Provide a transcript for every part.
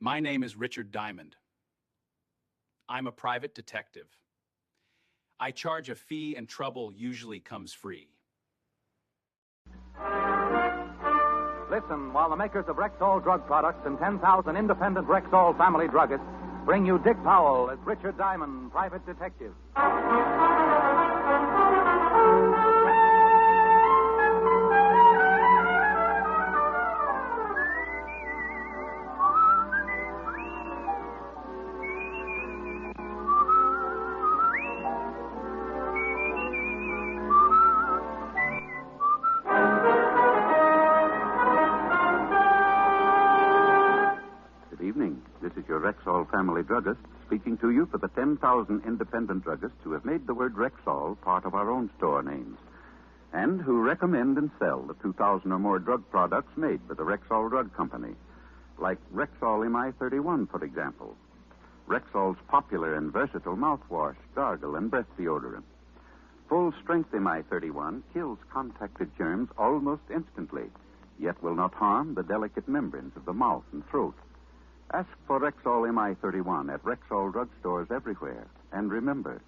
My name is Richard Diamond. I'm a private detective. I charge a fee and trouble usually comes free. Listen while the makers of Rexall drug products and 10,000 independent Rexall family druggists bring you Dick Powell as Richard Diamond, private detective. This is your Rexall family druggist speaking to you for the 10,000 independent druggists who have made the word Rexall part of our own store names and who recommend and sell the 2,000 or more drug products made by the Rexall Drug Company, like Rexall MI31, for example, Rexall's popular and versatile mouthwash, gargle, and breath deodorant. Full-strength MI31 kills contacted germs almost instantly, yet will not harm the delicate membranes of the mouth and throat. Ask for Rexall MI31 at Rexall drugstores everywhere. And remember,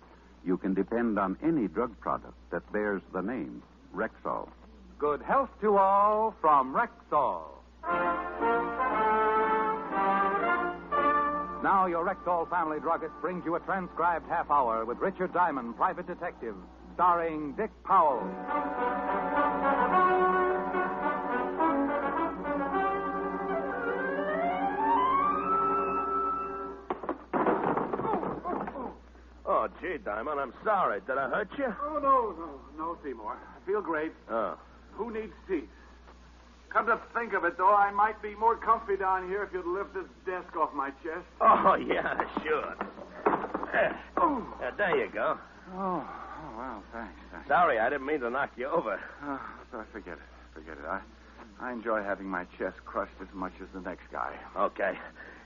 you can depend on any drug product that bears the name Rexall. Good health to all from Rexall. Now your Rexall family druggist brings you a transcribed half hour with Richard Diamond, private detective, starring Dick Powell. Oh, gee, Diamond, I'm sorry. Did I hurt you? Oh, no, Seymour. I feel great. Oh. Who needs seats? Come to think of it, though, I might be more comfy down here if you'd lift this desk off my chest. Oh, yeah, sure. There you go. Oh, well, thanks. Sorry, I didn't mean to knock you over. Oh, so forget it. I enjoy having my chest crushed as much as the next guy. Okay.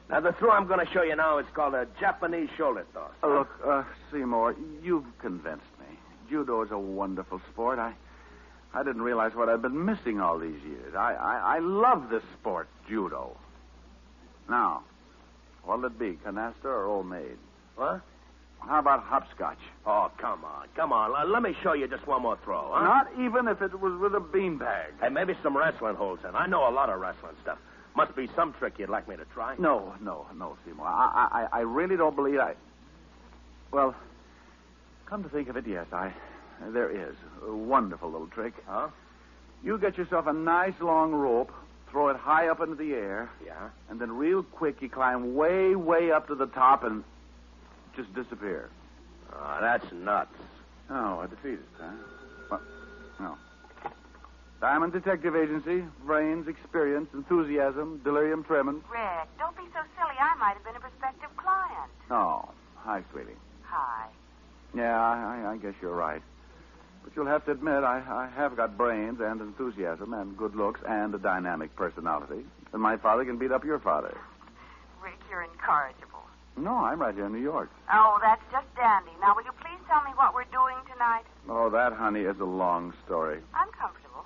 Now, the throw I'm going to show you now is called a Japanese shoulder toss. Look, Seymour, you've convinced me. Judo is a wonderful sport. I didn't realize what I'd been missing all these years. I love this sport, judo. Now, what'll it be, canasta or old maid? What? How about hopscotch? Oh, come on. Let me show you just one more throw, huh? Not even if it was with a beanbag. Hey, maybe some wrestling holds in. I know a lot of wrestling stuff. Must be some trick you'd like me to try. No, Seymour. I really don't believe Well, come to think of it, yes, there is a wonderful little trick. Huh? You get yourself a nice long rope, throw it high up into the air. Yeah? And then real quick you climb way, way up to the top and just disappear. Oh, that's nuts. Oh, a defeatist, huh? Well, no. Diamond Detective Agency, brains, experience, enthusiasm, delirium tremens. Rick, don't be so silly. I might have been a prospective client. Oh, hi, sweetie. Hi. Yeah, I guess you're right. But you'll have to admit, I have got brains and enthusiasm and good looks and a dynamic personality. And my father can beat up your father. Rick, you're incorrigible. No, I'm right here in New York. Oh, that's just dandy. Now, will you please tell me what we're doing tonight? Oh, that, honey, is a long story. I'm comfortable.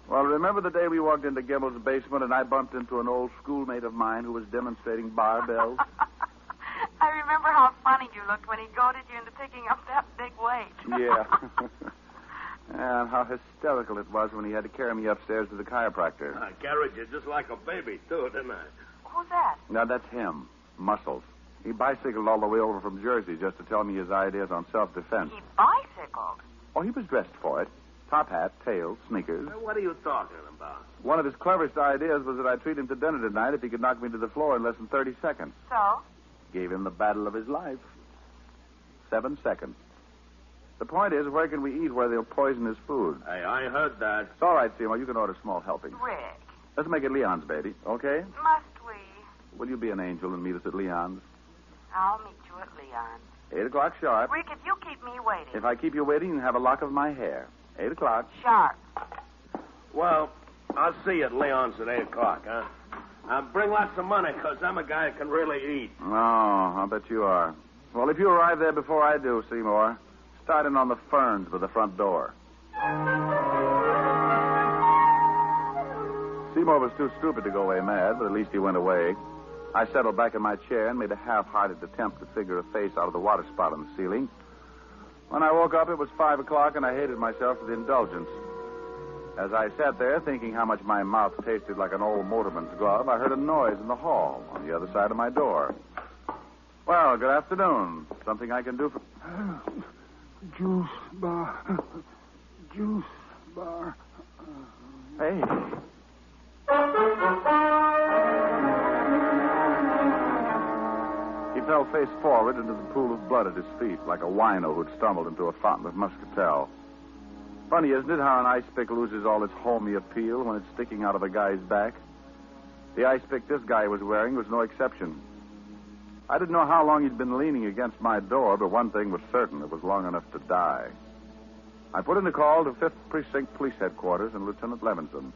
Well, remember the day we walked into Gimbel's basement and I bumped into an old schoolmate of mine who was demonstrating barbells? I remember how funny you looked when he goaded you into picking up that big weight. Yeah. And how hysterical it was when he had to carry me upstairs to the chiropractor. I carried you just like a baby, too, didn't I? Who's that? Now, that's him. Muscles. He bicycled all the way over from Jersey just to tell me his ideas on self-defense. He bicycled? Oh, he was dressed for it. Top hat, tails, sneakers. What are you talking about? One of his cleverest ideas was that I'd treat him to dinner tonight if he could knock me to the floor in less than 30 seconds. So? Gave him the battle of his life. 7 seconds. The point is, where can we eat where they'll poison his food? Hey, I heard that. It's all right, Seymour. You can order small helpings. Rick. Let's make it Leon's, baby. Okay? Must we? Will you be an angel and meet us at Leon's? I'll meet you at Leon's. 8 o'clock sharp. Rick, if you keep me waiting. If I keep you waiting, you can have a lock of my hair. 8 o'clock. Sharp. Well, I'll see you at Leon's at 8 o'clock, huh? Bring lots of money, because I'm a guy who can really eat. Oh, I'll bet you are. Well, if you arrive there before I do, Seymour, start in on the ferns by the front door. Seymour was too stupid to go away mad, but at least he went away. I settled back in my chair and made a half-hearted attempt to figure a face out of the water spout on the ceiling. When I woke up, it was 5 o'clock, and I hated myself for the indulgence. As I sat there, thinking how much my mouth tasted like an old motorman's glove, I heard a noise in the hall on the other side of my door. Well, good afternoon. Something I can do for... Juice bar. Juice bar. Hey. He fell face forward into the pool of blood at his feet, like a wino who'd stumbled into a fountain of muscatel. Funny, isn't it, how an ice pick loses all its homey appeal when it's sticking out of a guy's back? The ice pick this guy was wearing was no exception. I didn't know how long he'd been leaning against my door, but one thing was certain: it was long enough to die. I put in a call to 5th Precinct Police Headquarters and Lieutenant Levinson.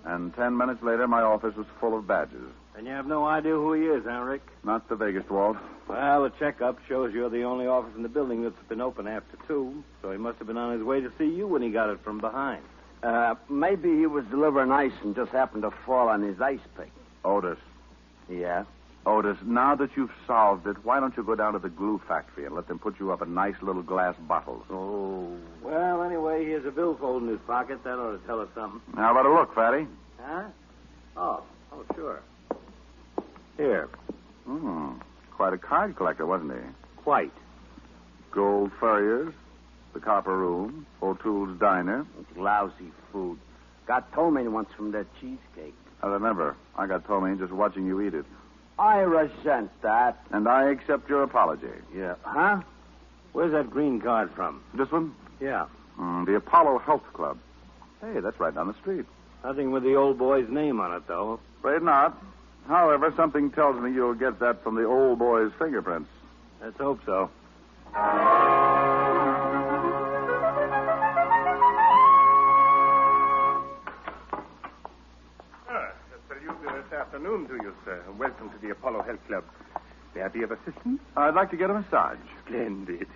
And 10 minutes later, my office was full of badges. And you have no idea who he is, huh, Rick? Not the vaguest, Walt. Well, the checkup shows you're the only office in the building that's been open after 2, so he must have been on his way to see you when he got it from behind. Maybe he was delivering ice and just happened to fall on his ice pick. Otis. Yeah? Otis, now that you've solved it, why don't you go down to the glue factory and let them put you up in nice little glass bottles? Oh. Well, anyway, he has a billfold in his pocket. That ought to tell us something. How about a look, Fatty? Huh? Oh, sure. Here. Quite a card collector, wasn't he? Quite. Gold Furriers, the Copper Room, O'Toole's Diner. It's lousy food. Got ptomaine once from that cheesecake. I remember. I got ptomaine just watching you eat it. I resent that. And I accept your apology. Yeah. Huh? Where's that green card from? This one? Yeah. The Apollo Health Club. Hey, that's right down the street. Nothing with the old boy's name on it, though. Afraid not. However, something tells me you'll get that from the old boy's fingerprints. Let's hope so. This afternoon to you, sir. Welcome to the Apollo Health Club. May I be of assistance? I'd like to get a massage. Splendid.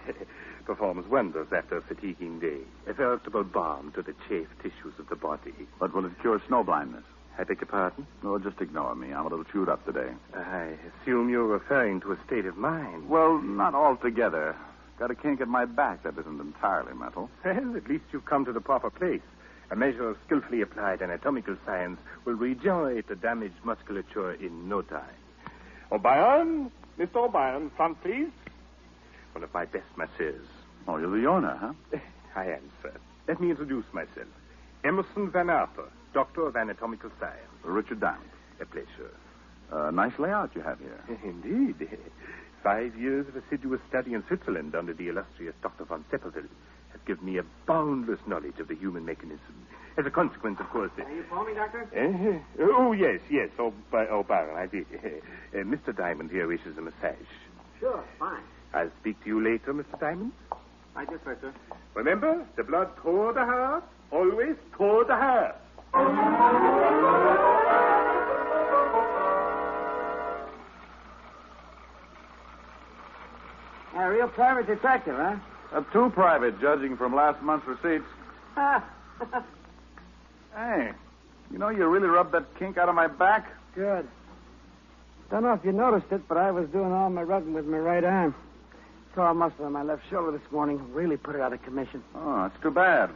Performs wonders after a fatiguing day. A veritable balm to the chafed tissues of the body. But will it cure snow blindness? I beg your pardon? No, just ignore me. I'm a little chewed up today. I assume you're referring to a state of mind. Well, not altogether. Got a kink in my back that isn't entirely mental. Well, at least you've come to the proper place. A measure of skillfully applied anatomical science will regenerate the damaged musculature in no time. O'Brien, Mr. O'Brien, front, please. One of my best masseurs. Oh, you're the owner, huh? I am, sir. Let me introduce myself. Emerson Van Arthur, Doctor of Anatomical Science. Richard Diamond. A pleasure. Nice layout you have here. Indeed. 5 years of assiduous study in Switzerland under the illustrious Dr. von Sepperville has given me a boundless knowledge of the human mechanism. As a consequence, of course... Are you for me, Doctor? Oh, yes. O'Brien, I did. Mr. Diamond here wishes a massage. Sure, fine. I'll speak to you later, Mr. Diamond. I guess so, sir. Remember, the blood toward the heart, always toward the heart. A real private detective, huh? Too private, judging from last month's receipts. Hey, you know, you really rubbed that kink out of my back. Good. Don't know if you noticed it, but I was doing all my rubbing with my right arm. Tore a muscle on my left shoulder this morning. Really put it out of commission. Oh, that's too bad.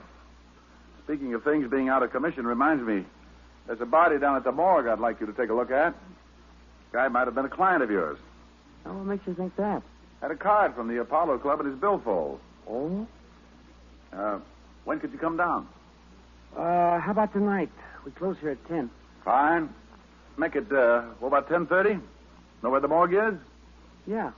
Speaking of things being out of commission reminds me, there's a body down at the morgue I'd like you to take a look at. Guy might have been a client of yours. Oh, what makes you think that? Had a card from the Apollo Club in his billfold. Oh? When could you come down? How about tonight? We close here at 10. Fine. Make it, what about 10:30? Know where the morgue is? Yeah.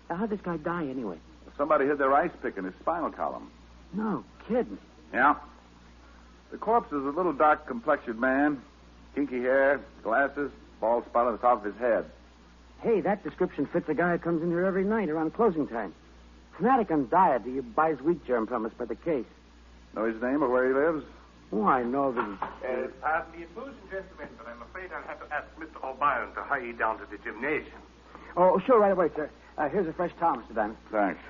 How'd this guy die, anyway? Somebody hid their ice pick in his spinal column. No kidding. Yeah. The corpse is a little dark-complexioned man. Kinky hair, glasses, bald spot on the top of his head. Hey, that description fits a guy who comes in here every night around closing time. Fanatic on diet. He buys wheat germ from us by the case. Know his name or where he lives? Oh, I know that Pardon the intrusion, gentlemen, but I'm afraid I'll have to ask Mr. O'Brien to hurry down to the gymnasium. Oh, sure, right away, sir. Here's a fresh towel, Mr. Diamond. Thanks.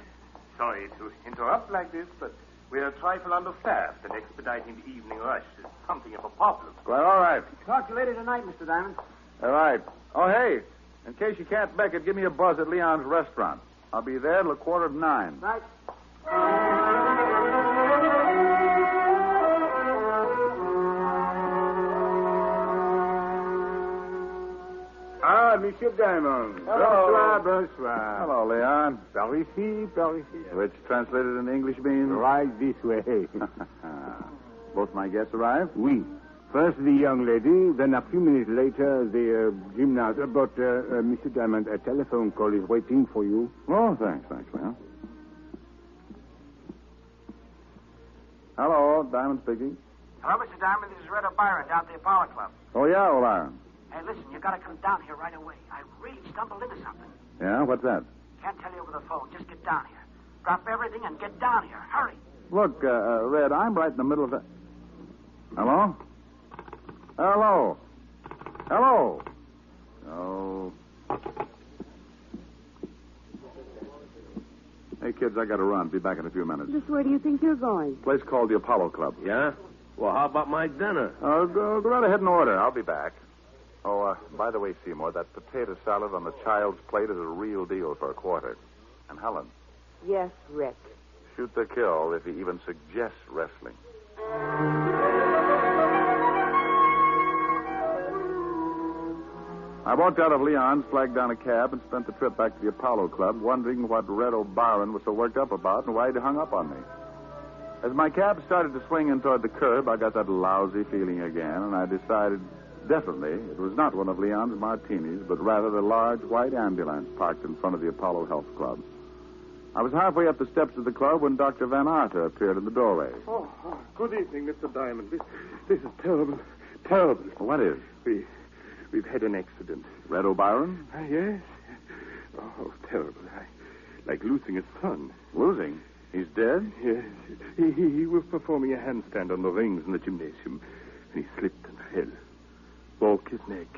Sorry to interrupt like this, but we're a trifle understaffed, and expediting the evening rush is something of a problem. Well, all right. Talk to you later tonight, Mr. Diamond. All right. Oh, hey, in case you can't make it, give me a buzz at Leon's restaurant. I'll be there till 9:15. Right. Ah, Monsieur Diamond. Hello. Bonsoir. Hello, Leon. Par ici, par ici. Which translated in English means? Right this way. Both my guests arrived? Oui. First the young lady, then a few minutes later the gymnast. But, Mr. Diamond, a telephone call is waiting for you. Oh, thanks, Leon. Hello, Diamond speaking. Hello, Mr. Diamond. This is Red O'Byron down at the Apollo Club. Oh, yeah, O'Byron. Hey, listen, you got to come down here right away. I really stumbled into something. Yeah, what's that? Can't tell you over the phone. Just get down here. Drop everything and get down here. Hurry. Look, Red, I'm right in the middle of the... Hello? Hello? Hello? Oh. Hey, kids, I got to run. Be back in a few minutes. Just where do you think you're going? Place called the Apollo Club. Yeah? Well, how about my dinner? Go right ahead and order. I'll be back. Oh, by the way, Seymour, that potato salad on the child's plate is a real deal for a quarter. And Helen, Yes, Rick. shoot to kill if he even suggests wrestling. I walked out of Leon's, flagged down a cab, and spent the trip back to the Apollo Club, wondering what Red O'Byron was so worked up about and why he'd hung up on me. As my cab started to swing in toward the curb, I got that lousy feeling again, and I decided definitely it was not one of Leon's martinis, but rather the large white ambulance parked in front of the Apollo Health Club. I was halfway up the steps of the club when Dr. Van Arter appeared in the doorway. Oh, good evening, Mr. Diamond. This is terrible. Terrible. What is? We've had an accident. Red O'Byron? Yes. Oh, terrible. Like losing a son. Losing? He's dead? Yes. He was performing a handstand on the rings in the gymnasium, and he slipped and fell. Broke his neck.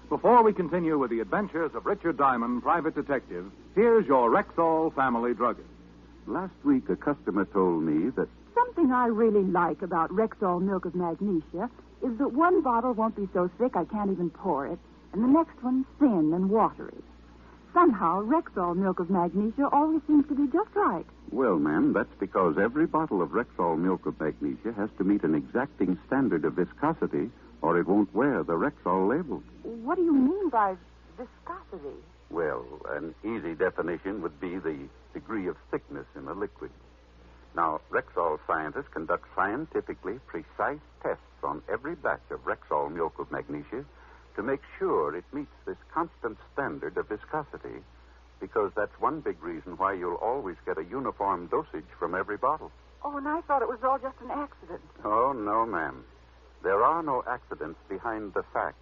Before we continue with the adventures of Richard Diamond, private detective, here's your Rexall family druggist. Last week, a customer told me that Something I really like about Rexall milk of magnesia is that one bottle won't be so thick I can't even pour it, and the next one thin and watery. Somehow, Rexall milk of magnesia always seems to be just right. well, ma'am, that's because every bottle of Rexall milk of magnesia has to meet an exacting standard of viscosity, or it won't wear the Rexall label. What do you mean by viscosity? Well, an easy definition would be the degree of thickness in a liquid. Now, Rexall scientists conduct scientifically precise tests on every batch of Rexall milk of magnesia to make sure it meets this constant standard of viscosity, because that's one big reason why you'll always get a uniform dosage from every bottle. Oh, and I thought it was all just an accident. Oh, no, ma'am. There are no accidents behind the fact.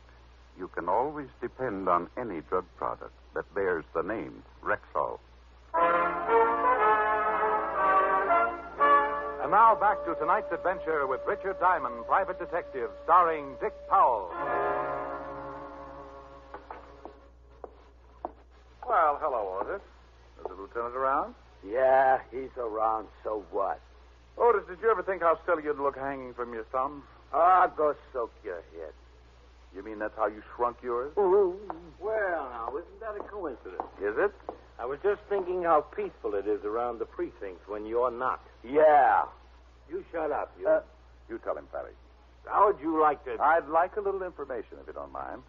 You can always depend on any drug product that bears the name Rexall. And now back to tonight's adventure with Richard Diamond, private detective, starring Dick Powell. Well, hello, Otis. Is the lieutenant around? Yeah, he's around, so what? Otis, did you ever think how silly you'd look hanging from your thumb? Ah, go soak your head. You mean that's how you shrunk yours? Well, now, isn't that a coincidence? Is it? I was just thinking how peaceful it is around the precinct when you're not. Yeah. You shut up, you. You tell him, Fatty. How would you like to... I'd like a little information, if you don't mind.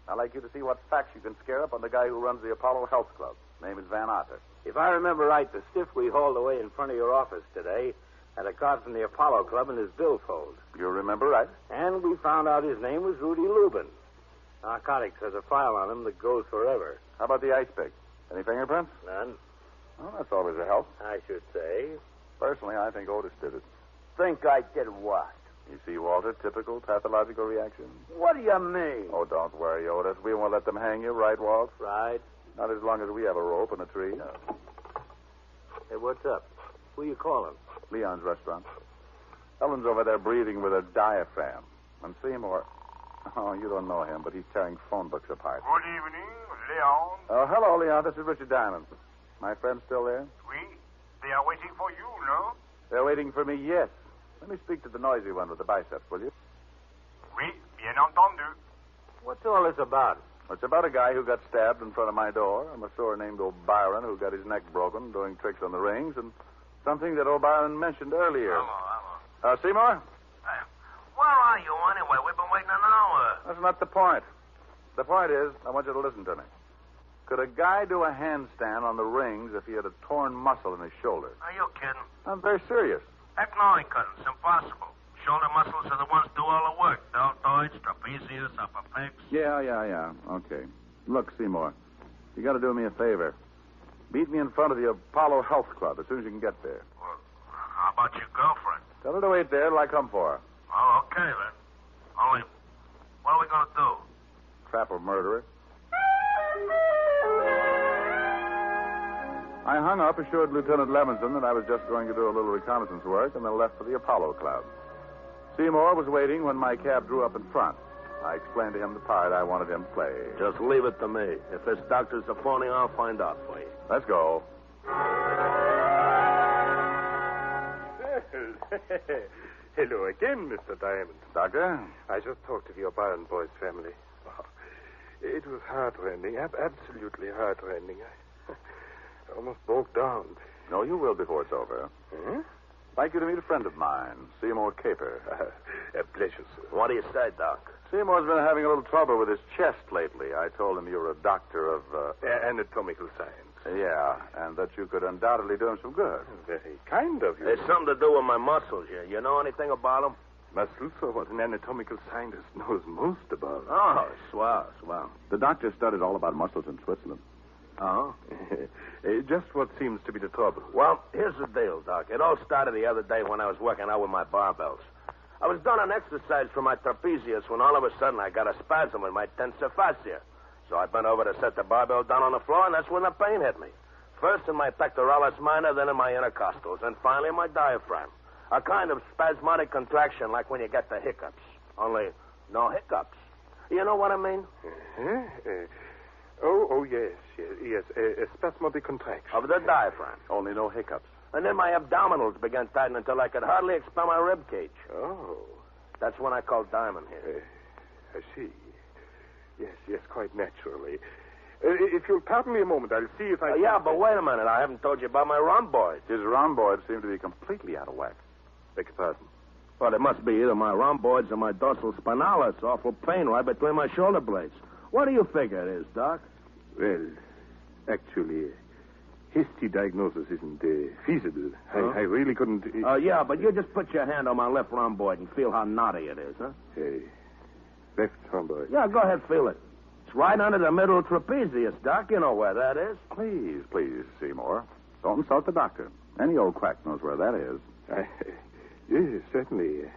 I'd like you to see what facts you can scare up on the guy who runs the Apollo Health Club. Name is Van Arter. If I remember right, the stiff we hauled away in front of your office today had a card from the Apollo Club in his billfold. You remember right? And we found out his name was Rudy Lubin. Narcotics has a file on him that goes forever. How about the ice pick? Any fingerprints? None, Well, that's always a help. I should say. Personally, I think Otis did it. Think I did what? You see, Walter, typical pathological reaction. What do you mean? Oh, don't worry, Otis. We won't let them hang you, right, Walt? Right. Not as long as we have a rope and a tree. Hey, what's up? Who you calling? Leon's restaurant. Ellen's over there breathing with her diaphragm. And Seymour, oh, you don't know him, but he's tearing phone books apart. Good evening. Leon? Oh, hello, Leon. This is Richard Diamond. My friend still there? Oui. They are waiting for you, no? They're waiting for me, yes. Let me speak to the noisy one with the biceps, will you? Oui, bien entendu. What's all this about? It's about a guy who got stabbed in front of my door, a masseur named O'Byron who got his neck broken doing tricks on the rings, and something that O'Byron mentioned earlier. Hello. Seymour? Where are you, anyway? We've been waiting an hour. That's not the point. The point is, I want you to listen to me. Could a guy do a handstand on the rings if he had a torn muscle in his shoulder? Are you kidding? I'm very serious. Heck no, he couldn't. It's impossible. Shoulder muscles are the ones do all the work. Deltoids, trapezius, upper pecs. Yeah. Okay. Look, Seymour, you got to do me a favor. Meet me in front of the Apollo Health Club as soon as you can get there. Well, how about your girlfriend? Tell her to wait there till I come for her. Oh, okay, then. Only, what are we going to do? Trap a murderer. I hung up, assured Lieutenant Levinson that I was just going to do a little reconnaissance work, and then left for the Apollo Club. Seymour was waiting when my cab drew up in front. I explained to him the part I wanted him to play. Just leave it to me. If this doctor's a phony, I'll find out for you. Let's go. Hello again, Mr. Diamond. Doctor? I just talked to the O'Brien boys' family. Oh, it was heart-rending, absolutely heart-rending. I almost broke down. No, you will before it's over. Huh? I'd like you to meet a friend of mine, Seymour Caper. A pleasure, sir. What do you say, Doc? Seymour's been having a little trouble with his chest lately. I told him you were a doctor of... anatomical science. Yeah, and that you could undoubtedly do him some good. Very kind of you. It's something to do with my muscles. You know anything about them? Muscles are what an anatomical scientist knows most about. Oh, swell. The doctor studied all about muscles in Switzerland. Oh? Just what seems to be the trouble. Well, here's the deal, Doc. It all started the other day when I was working out with my barbells. I was doing an exercise for my trapezius when all of a sudden I got a spasm in my tensor fascia. So I bent over to set the barbell down on the floor, and that's when the pain hit me. First in my pectoralis minor, then in my intercostals, and finally in my diaphragm. A kind of spasmodic contraction like when you get the hiccups. Only no hiccups. You know what I mean? Yes. A spasmodic contraction. Of the diaphragm. Only no hiccups. And then my abdominals began tightening until I could hardly expel my rib cage. Oh. That's when I called Diamond here. I see. Yes, quite naturally. If you'll pardon me a moment, I'll see if I... Yeah, but wait a minute. I haven't told you about my rhomboid. His rhomboids seem to be completely out of whack. Beg your pardon. Well, it must be either my rhomboids or my dorsal spinalis. Awful pain right between my shoulder blades. What do you figure it is, Doc? Well, actually, hasty diagnosis isn't feasible. Huh? I really couldn't... Yeah, but you just put your hand on my left rhomboid and feel how knotty it is, huh? Left rhomboid. Yeah, go ahead, feel it. It's right under the middle trapezius, Doc. You know where that is. Please, Seymour. Don't insult the doctor. Any old quack knows where that is. Yes, certainly.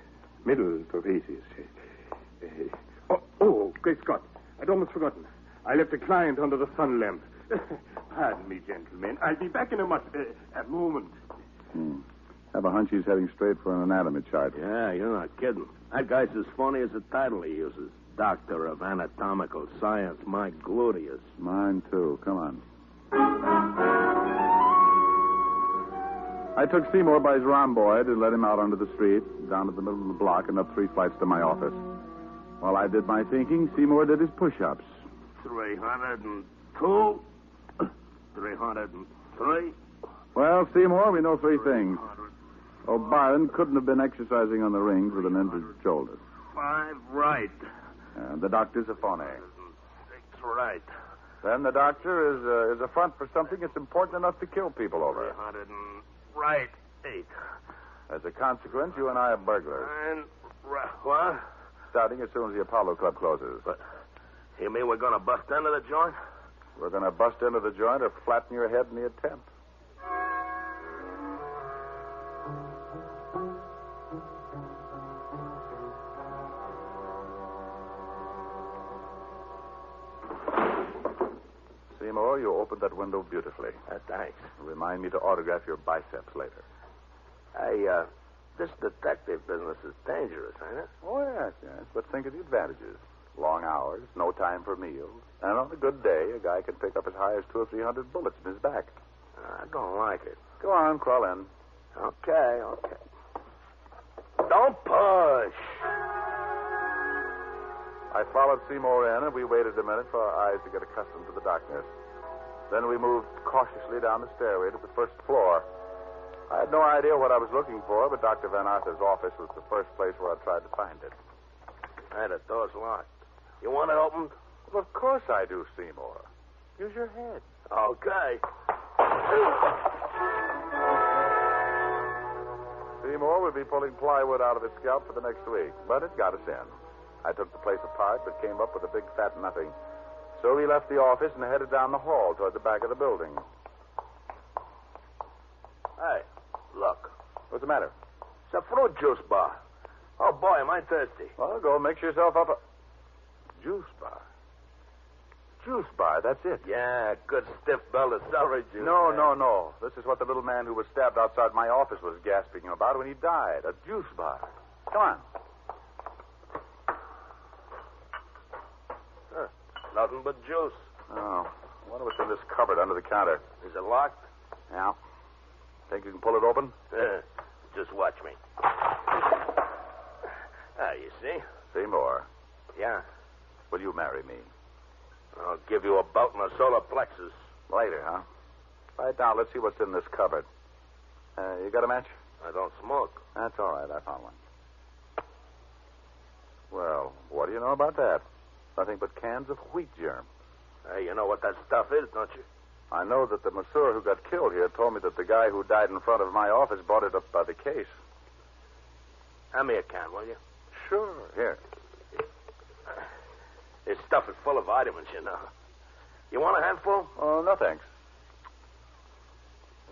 Middle trapezius. Great Scott. I'd almost forgotten. I left a client under the sun lamp. Pardon me, gentlemen. I'll be back in a moment. Have a hunch he's heading straight for an anatomy chart. Yeah, you're not kidding. That guy's as phony as the title he uses. Doctor of Anatomical Science. My gluteus. Mine, too. Come on. I took Seymour by his rhomboid and led him out onto the street, down to the middle of the block, and up 3 flights to my office. While I did my thinking, Seymour did his push-ups. 302. 303. Well, Seymour, we know 3 things. O'Brien couldn't have been exercising on the rings with an injured shoulder. 5 right. And the doctor's a phony. 6 right. Then the doctor is a front for something that's important enough to kill people over. 300 right. 8. As a consequence, you and I are burglars. 9 right. What? Starting as soon as the Apollo Club closes. But you mean we're going to bust into the joint? We're going to bust into the joint or flatten your head in the attempt. Seymour, you opened that window beautifully. Thanks. Remind me to autograph your biceps later. Hey, this detective business is dangerous, ain't it? Oh, yes. But think of the advantages. Long hours, no time for meals, And on a good day, a guy can pick up as high as 200 or 300 bullets in his back. I don't like it. Go on, crawl in. Okay. Don't push. I followed Seymour in, and we waited a minute for our eyes to get accustomed to the darkness. Then we moved cautiously down the stairway to the first floor. I had no idea what I was looking for, but Dr. Van Arthur's office was the first place where I tried to find it. Hey, the door's locked. You want it opened? Well, of course I do, Seymour. Use your head. Okay. Seymour would be pulling plywood out of his scalp for the next week, but it got us in. I took the place apart, but came up with a big fat nothing. So we left the office and headed down the hall toward the back of the building. Hey, look. What's the matter? It's a fruit juice bar. Oh, boy, am I thirsty. Well, go mix yourself up a juice bar. Juice bar, that's it. Yeah, good stiff belt of celery juice. No. This is what the little man who was stabbed outside my office was gasping about when he died. A juice bar. Come on. Nothing but juice. Oh, I wonder what's in this cupboard under the counter. Is it locked? Yeah. Think you can pull it open? Just watch me. You see? Seymour, Yeah. will you marry me? I'll give you a belt and a solar plexus. Later, huh? Right now, let's see what's in this cupboard. You got a match? I don't smoke. That's all right. I found one. Well, what do you know about that? Nothing but cans of wheat germ. Hey, you know what that stuff is, don't you? I know that the masseur who got killed here told me that the guy who died in front of my office bought it up by the case. Hand me a can, will you? Sure. Here. This stuff is full of vitamins, you know. You want a handful? Oh, no, thanks.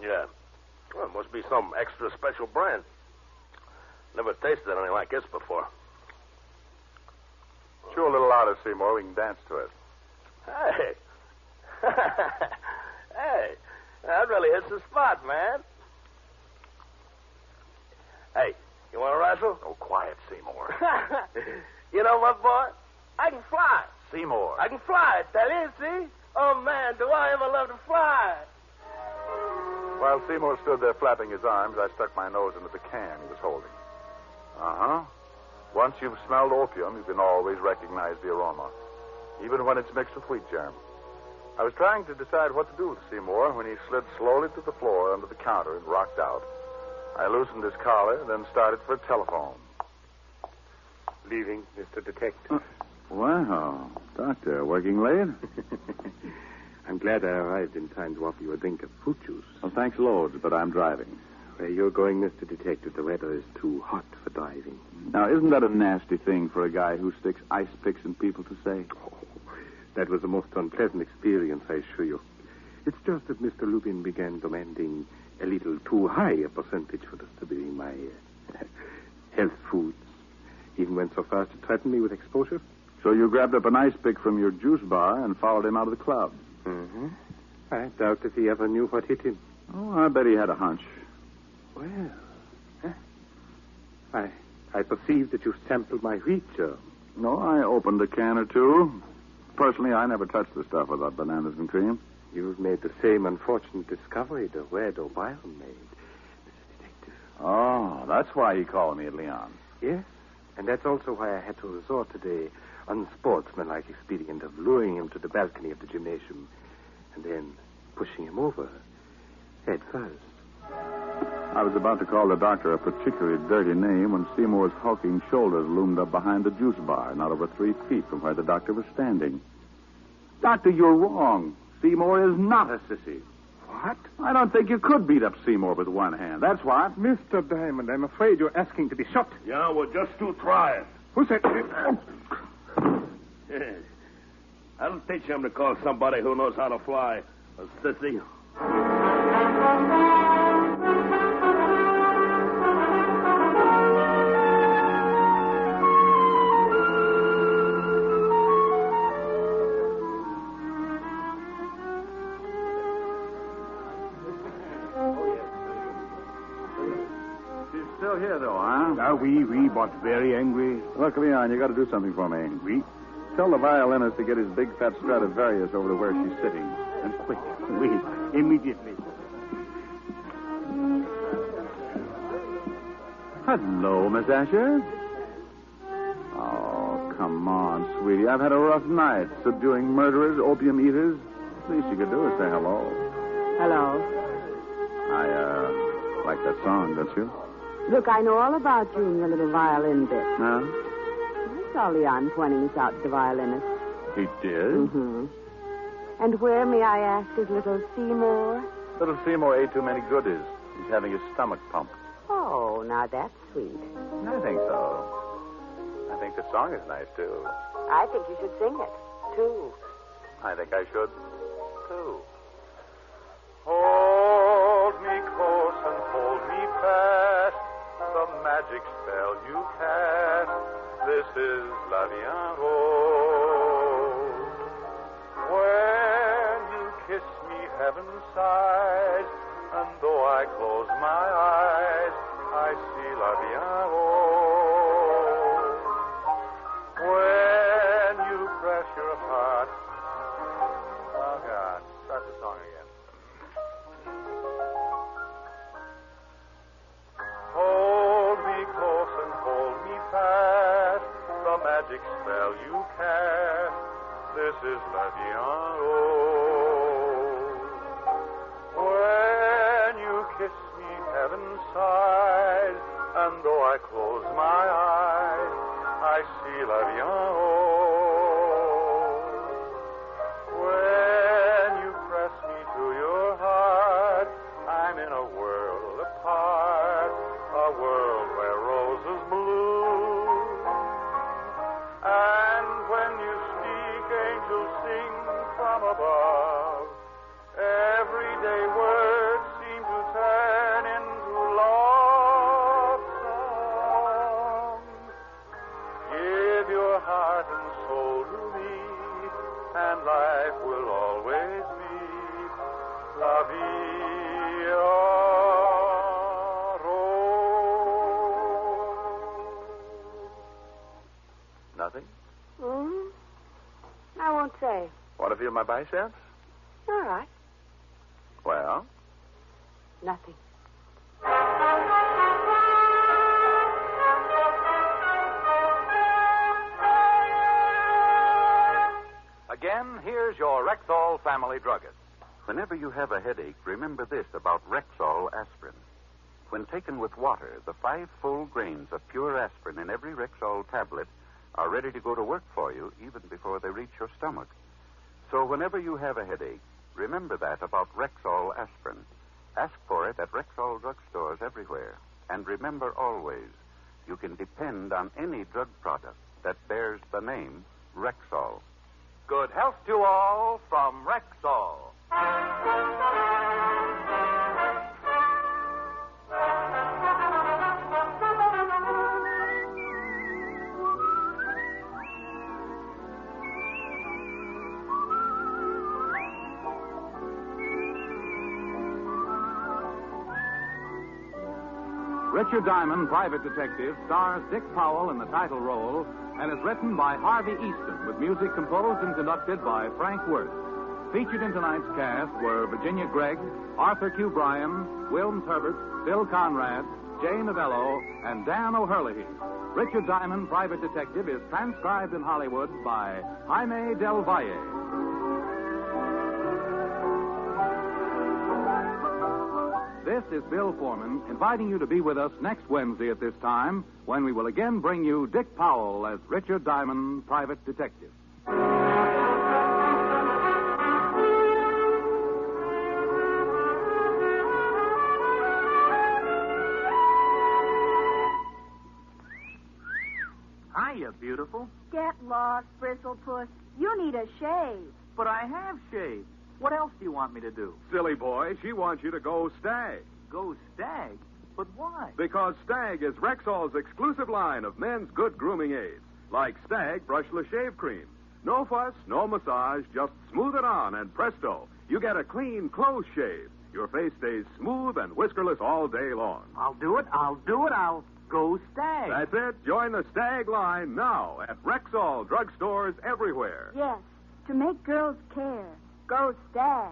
Yeah. Well, it must be some extra special brand. Never tasted anything like this before. Chew a little louder, Seymour. We can dance to it. Hey. Hey. That really hits the spot, man. Hey, you want to wrestle? Oh, quiet, Seymour. You know what, boy? I can fly. Seymour. I can fly, I tell you, see? Oh, man, do I ever love to fly. While Seymour stood there flapping his arms, I stuck my nose into the can he was holding. Uh-huh. Once you've smelled opium, you can always recognize the aroma, even when it's mixed with wheat germ. I was trying to decide what to do with Seymour when he slid slowly to the floor under the counter and rocked out. I loosened his collar, then started for a telephone. Leaving, Mr. Detective. Wow. Doctor, working late? I'm glad I arrived in time to offer you a drink of fruit juice. Well, thanks loads, but I'm driving. Where you're going, Mr. Detective, the weather is too hot for driving. Now, isn't that a nasty thing for a guy who sticks ice picks in people to say? Oh, that was the most unpleasant experience, I assure you. It's just that Mr. Lubin began demanding a little too high a percentage for us to be in my health foods. Even went so far as to threaten me with exposure. So you grabbed up an ice pick from your juice bar and followed him out of the club. Mm-hmm. I doubt if he ever knew what hit him. Oh, I bet he had a hunch. Well, I perceive that you sampled my wheat germ. No, I opened a can or two. Personally, I never touched the stuff without bananas and cream. You've made the same unfortunate discovery that Wade O'Brien made, Mr. Detective. Oh, that's why he called me at Leon. Yes, and that's also why I had to resort to the unsportsmanlike expedient of luring him to the balcony of the gymnasium and then pushing him over head first. I was about to call the doctor a particularly dirty name when Seymour's hulking shoulders loomed up behind the juice bar, not over 3 feet from where the doctor was standing. Doctor, you're wrong. Seymour is not a sissy. What? I don't think you could beat up Seymour with one hand. That's what. Mr. Diamond, I'm afraid you're asking to be shot. Yeah, well, just to try it. Who said... Yeah. I'll teach him to call somebody who knows how to fly a sissy. Still here, though, huh? Oui, but very angry. Look, Leon, you got to do something for me. Oui. Tell the violinist to get his big fat Stradivarius over to where she's sitting. And quick, please, immediately. Hello, Miss Asher. Oh, come on, sweetie. I've had a rough night subduing murderers, opium eaters. Least you could do is say hello. Hello. I like that song, don't you? Look, I know all about you and your little violin bit. Huh? I saw Leon pointing us out to the violinist. He did? Mm-hmm. And where, may I ask, is little Seymour? Little Seymour ate too many goodies. He's having his stomach pumped. Oh, now that's sweet. I think so. I think the song is nice, too. I think you should sing it, too. I think I should, too. Hold me close and hold me fast. The magic spell you cast. This is La Vie en Rose. When you kiss me, heaven sighs, and though I close my eyes, I see La Vie en Rose. When you press your heart. Oh, God. Start the song again. Hold me close and hold me fast. The magic spell you cast. This is La Vie en Rose. When you kiss me, heaven sighs, and though I close my eyes, I see La Vie en Rose. When you press me to your heart, I'm in a world apart, a world where roses bloom. And when you speak, angels sing from above. Everyday words seem to turn into love songs. Give your heart and soul to me, and life will always be La Vie en Rose. Nothing? I won't say. Want to feel my biceps? All right. Well? Nothing. Again, here's your Rexall family druggist. Whenever you have a headache, remember this about Rexall aspirin. When taken with water, the 5 full grains of pure aspirin in every Rexall tablet are ready to go to work for you even before they reach your stomach. So whenever you have a headache, remember that about Rexall aspirin. Ask for it at Rexall drugstores everywhere. And remember always, you can depend on any drug product that bears the name Rexall. Good health to all from Rexall. Richard Diamond, Private Detective, stars Dick Powell in the title role and is written by Harvey Easton with music composed and conducted by Frank Worth. Featured in tonight's cast were Virginia Gregg, Arthur Q. Bryan, Wilms Herbert, Bill Conrad, Jane Novello, and Dan O'Herlihy. Richard Diamond, Private Detective, is transcribed in Hollywood by Jaime Del Valle. This is Bill Foreman inviting you to be with us next Wednesday at this time when we will again bring you Dick Powell as Richard Diamond, Private Detective. Hiya, beautiful. Get lost, Bristlepuss. You need a shave. But I have shaved. What else do you want me to do? Silly boy, she wants you to go Stag. Go Stag? But why? Because Stag is Rexall's exclusive line of men's good grooming aids. Like Stag Brushless Shave Cream. No fuss, no massage, just smooth it on and presto, you get a clean, close shave. Your face stays smooth and whiskerless all day long. I'll do it. Go Stag. That's it. Join the Stag line now at Rexall drugstores everywhere. Yes, to make girls care. Go Stag.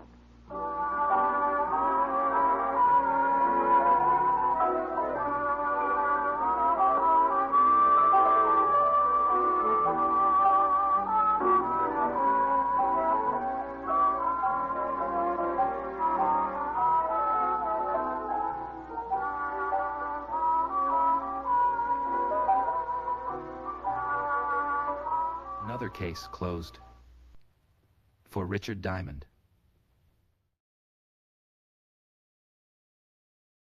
Another case closed for Richard Diamond.